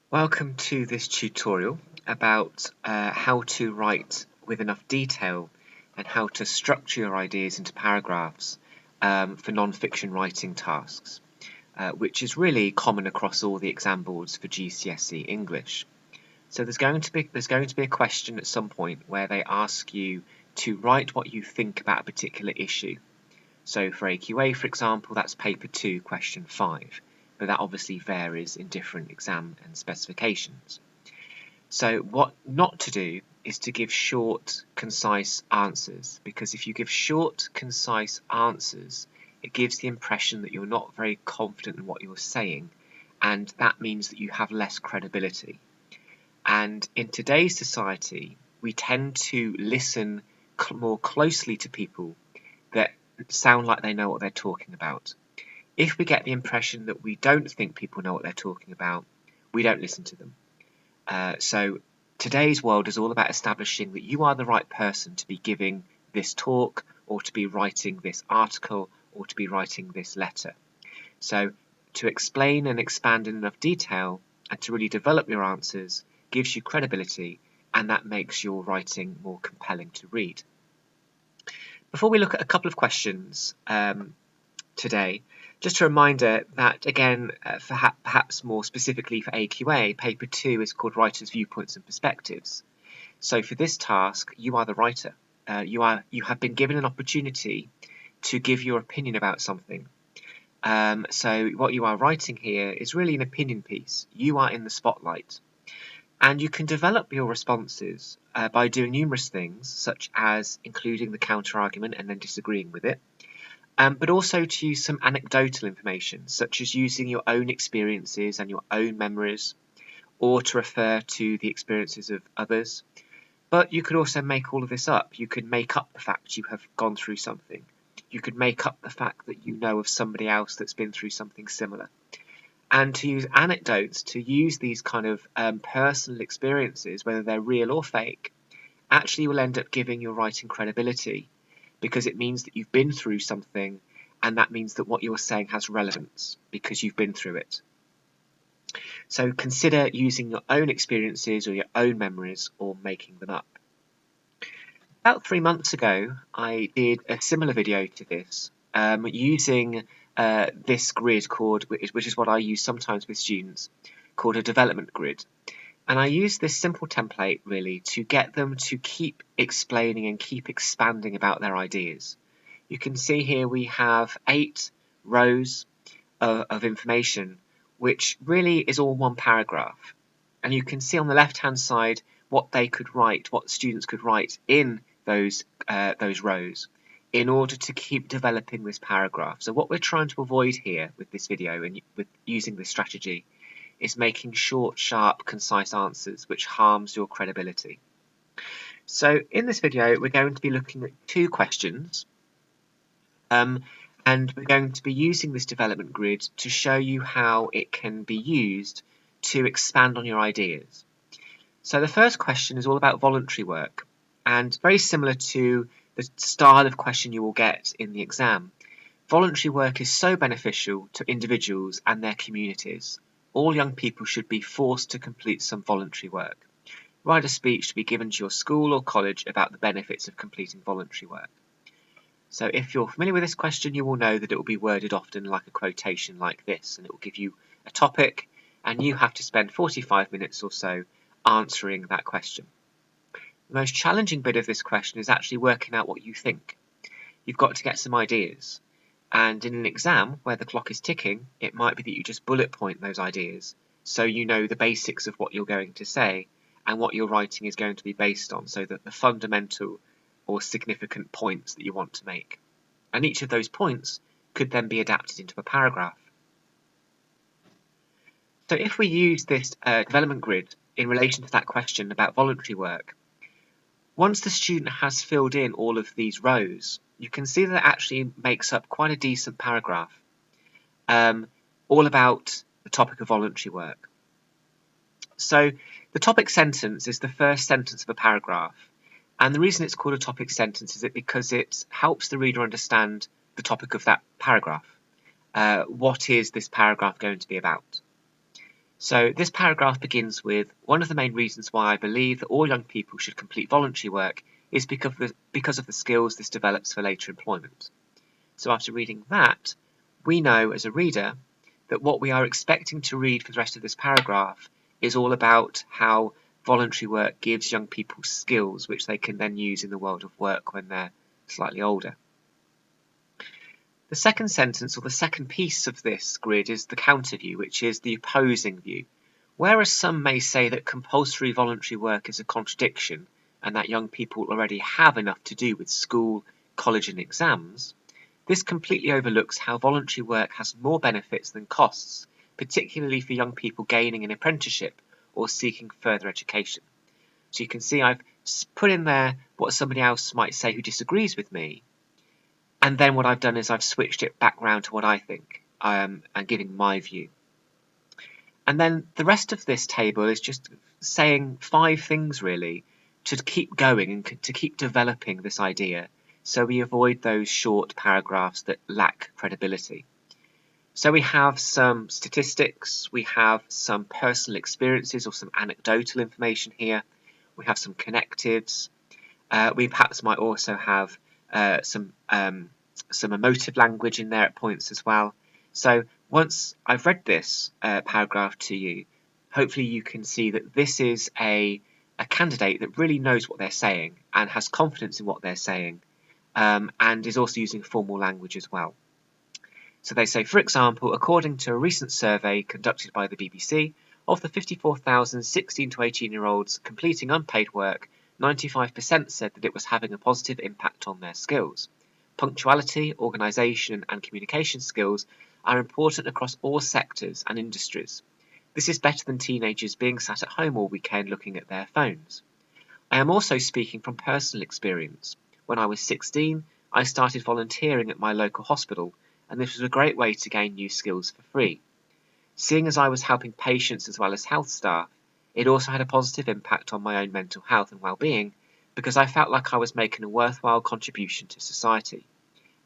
Welcome to this tutorial about how to write with enough detail and how to structure your ideas into paragraphs for non-fiction writing tasks, which is really common across all the exam boards for GCSE English. So there's going to be a question at some point where they ask you to write what you think about a particular issue. So for AQA, for example, that's paper 2, question 5, but that obviously varies in different exam and specifications. So what not to do is to give short, concise answers, because if you give short, concise answers, it gives the impression that you're not very confident in what you're saying, and that means that you have less credibility. And in today's society, we tend to listen more closely to people that sound like they know what they're talking about. If we get the impression that we don't think people know what they're talking about, we don't listen to them. So today's world is all about establishing that you are the right person to be giving this talk, or to be writing this article, or to be writing this letter. So to explain and expand in enough detail and to really develop your answers gives you credibility, and that makes your writing more compelling to read. Before we look at a couple of questions today, just a reminder that, again, perhaps more specifically for AQA, paper 2 is called Writers' Viewpoints and Perspectives. So for this task, you are the writer. You have been given an opportunity to give your opinion about something. So what you are writing here is really an opinion piece. You are in the spotlight. And you can develop your responses by doing numerous things, such as including the counter-argument and then disagreeing with it, but also to use some anecdotal information, such as using your own experiences and your own memories, or to refer to the experiences of others. But you could also make all of this up. You could make up the fact you have gone through something. You could make up the fact that you know of somebody else that's been through something similar. And to use anecdotes, to use these kind of personal experiences, whether they're real or fake, actually will end up giving your writing credibility, because it means that you've been through something, and that means that what you're saying has relevance because you've been through it. So consider using your own experiences or your own memories, or making them up. About 3 months ago, I did a similar video to this, using this grid which is what I use sometimes with students, called a development grid. And I use this simple template really to get them to keep explaining and keep expanding about their ideas. You can see here we have 8 rows of information, which really is all one paragraph. And you can see on the left-hand side what they could write, what students could write in those rows in order to keep developing this paragraph. So what we're trying to avoid here with this video and with using this strategy is making short, sharp, concise answers, which harms your credibility. So in this video, we're going to be looking at 2 questions, and we're going to be using this development grid to show you how it can be used to expand on your ideas. So the first question is all about voluntary work, and very similar to the style of question you will get in the exam. Voluntary work is so beneficial to individuals and their communities. All young people should be forced to complete some voluntary work. Write a speech to be given to your school or college about the benefits of completing voluntary work. So if you're familiar with this question, you will know that it will be worded often like a quotation like this, and it will give you a topic, and you have to spend 45 minutes or so answering that question. The most challenging bit of this question is actually working out what you think. You've got to get some ideas. And in an exam where the clock is ticking, it might be that you just bullet point those ideas, so you know the basics of what you're going to say and what your writing is going to be based on, so that the fundamental or significant points that you want to make. And each of those points could then be adapted into a paragraph. So if we use this development grid in relation to that question about voluntary work, once the student has filled in all of these rows, you can see that it actually makes up quite a decent paragraph, all about the topic of voluntary work. So the topic sentence is the first sentence of a paragraph, and the reason it's called a topic sentence is because it helps the reader understand the topic of that paragraph. What is this paragraph going to be about? So this paragraph begins with, one of the main reasons why I believe that all young people should complete voluntary work is because of the skills this develops for later employment. So after reading that, we know as a reader that what we are expecting to read for the rest of this paragraph is all about how voluntary work gives young people skills which they can then use in the world of work when they're slightly older. The second sentence, or the second piece of this grid, is the counter view, which is the opposing view. Whereas some may say that compulsory voluntary work is a contradiction and that young people already have enough to do with school, college and exams, this completely overlooks how voluntary work has more benefits than costs, particularly for young people gaining an apprenticeship or seeking further education. So you can see I've put in there what somebody else might say who disagrees with me, and then what I've done is I've switched it back round to what I think, and giving my view. And then the rest of this table is just saying 5 things really to keep going and to keep developing this idea, so we avoid those short paragraphs that lack credibility. So we have some statistics, we have some personal experiences or some anecdotal information here, we have some connectives, we perhaps might also have some emotive language in there at points as well. So once I've read this paragraph to you, hopefully you can see that this is a candidate that really knows what they're saying and has confidence in what they're saying, and is also using formal language as well. So they say, for example, according to a recent survey conducted by the BBC, of the 54,000 16 to 18-year-olds completing unpaid work, 95% said that it was having a positive impact on their skills. Punctuality, organisation and communication skills are important across all sectors and industries. This is better than teenagers being sat at home all weekend looking at their phones. I am also speaking from personal experience. When I was 16, I started volunteering at my local hospital, and this was a great way to gain new skills for free. Seeing as I was helping patients as well as health staff, it also had a positive impact on my own mental health and well-being, because I felt like I was making a worthwhile contribution to society.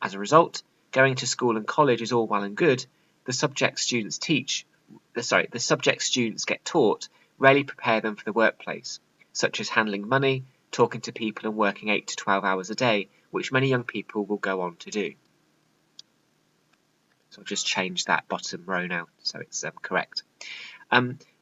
As a result, going to school and college is all well and good. The subjects students get taught rarely prepare them for the workplace, such as handling money, talking to people and working 8 to 12 hours a day, which many young people will go on to do. So I'll just change that bottom row now so it's correct.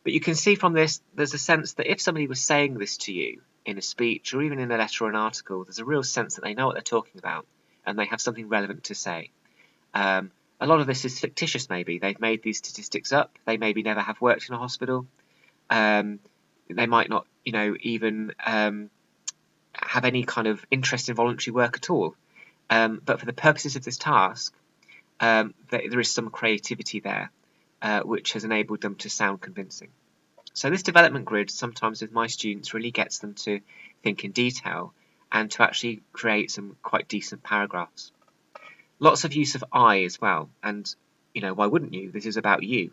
But you can see from this, there's a sense that if somebody was saying this to you in a speech or even in a letter or an article, there's a real sense that they know what they're talking about and they have something relevant to say. A lot of this is fictitious maybe. They've made these statistics up. They maybe never have worked in a hospital. They might not, even have any kind of interest in voluntary work at all. But for the purposes of this task, there is some creativity there, which has enabled them to sound convincing. So this development grid, sometimes with my students, really gets them to think in detail and to actually create some quite decent paragraphs. Lots of use of I as well, and why wouldn't you? This is about you,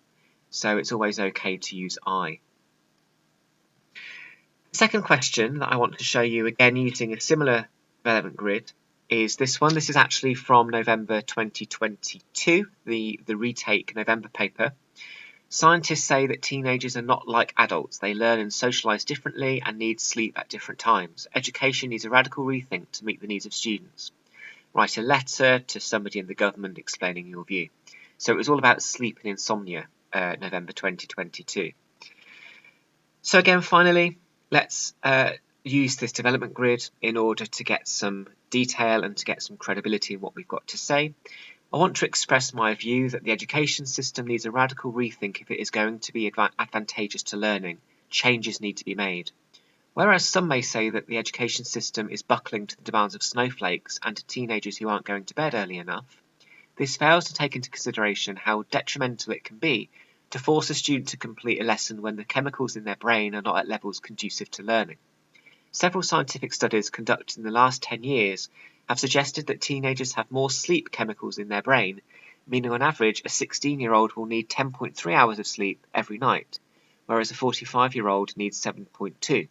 so it's always okay to use I. The second question that I want to show you, again using a similar development grid, is this one. This is actually from November 2022, the retake November paper. Scientists say that teenagers are not like adults. They learn and socialise differently and need sleep at different times. Education needs a radical rethink to meet the needs of students. Write a letter to somebody in the government explaining your view. So it was all about sleep and insomnia, November 2022. So again, finally, let's use this development grid in order to get some detail and to get some credibility in what we've got to say. I want to express my view that the education system needs a radical rethink if it is going to be advantageous to learning. Changes need to be made. Whereas some may say that the education system is buckling to the demands of snowflakes and to teenagers who aren't going to bed early enough, this fails to take into consideration how detrimental it can be to force a student to complete a lesson when the chemicals in their brain are not at levels conducive to learning. Several scientific studies conducted in the last 10 years have suggested that teenagers have more sleep chemicals in their brain, meaning on average a 16-year-old will need 10.3 hours of sleep every night, whereas a 45-year-old needs 7.2.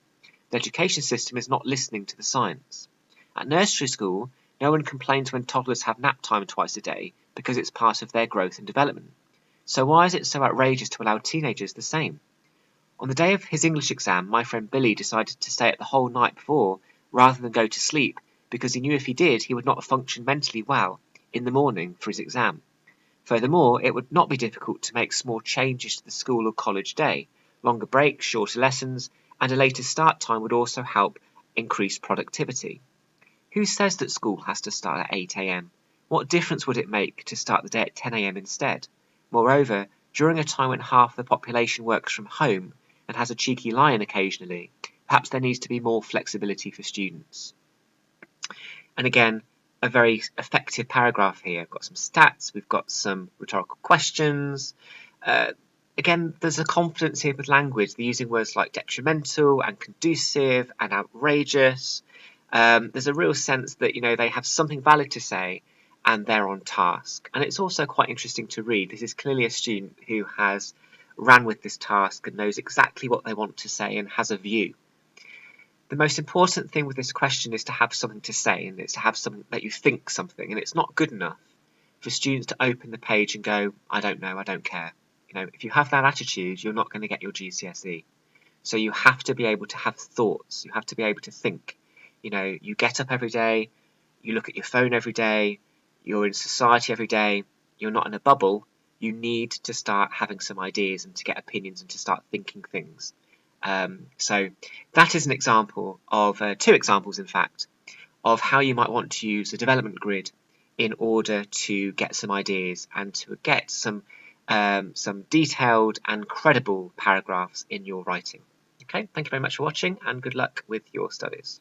The education system is not listening to the science. At nursery school, no one complains when toddlers have nap time twice a day because it's part of their growth and development. So why is it so outrageous to allow teenagers the same? On the day of his English exam, my friend Billy decided to stay up the whole night before rather than go to sleep because he knew if he did, he would not function mentally well in the morning for his exam. Furthermore, it would not be difficult to make small changes to the school or college day. Longer breaks, shorter lessons, and a later start time would also help increase productivity. Who says that school has to start at 8 a.m.? What difference would it make to start the day at 10 a.m. instead? Moreover, during a time when half the population works from home and has a cheeky lie-in occasionally, perhaps there needs to be more flexibility for students. And again, a very effective paragraph here. We've got some stats, we've got some rhetorical questions. Again, there's a confidence here with language. They're using words like detrimental and conducive and outrageous. There's a real sense that they have something valid to say and they're on task. And it's also quite interesting to read. This is clearly a student who has ran with this task and knows exactly what they want to say and has a view. The most important thing with this question is to have something to say, and it's to have something that you think something, and it's not good enough for students to open the page and go, I don't know, I don't care. If you have that attitude, you're not going to get your GCSE. So you have to be able to have thoughts, you have to be able to think. You get up every day, you look at your phone every day, you're in society every day, you're not in a bubble. You need to start having some ideas and to get opinions and to start thinking things. So that is an example of, two examples in fact, of how you might want to use a development grid in order to get some ideas and to get some detailed and credible paragraphs in your writing. Okay, thank you very much for watching and good luck with your studies.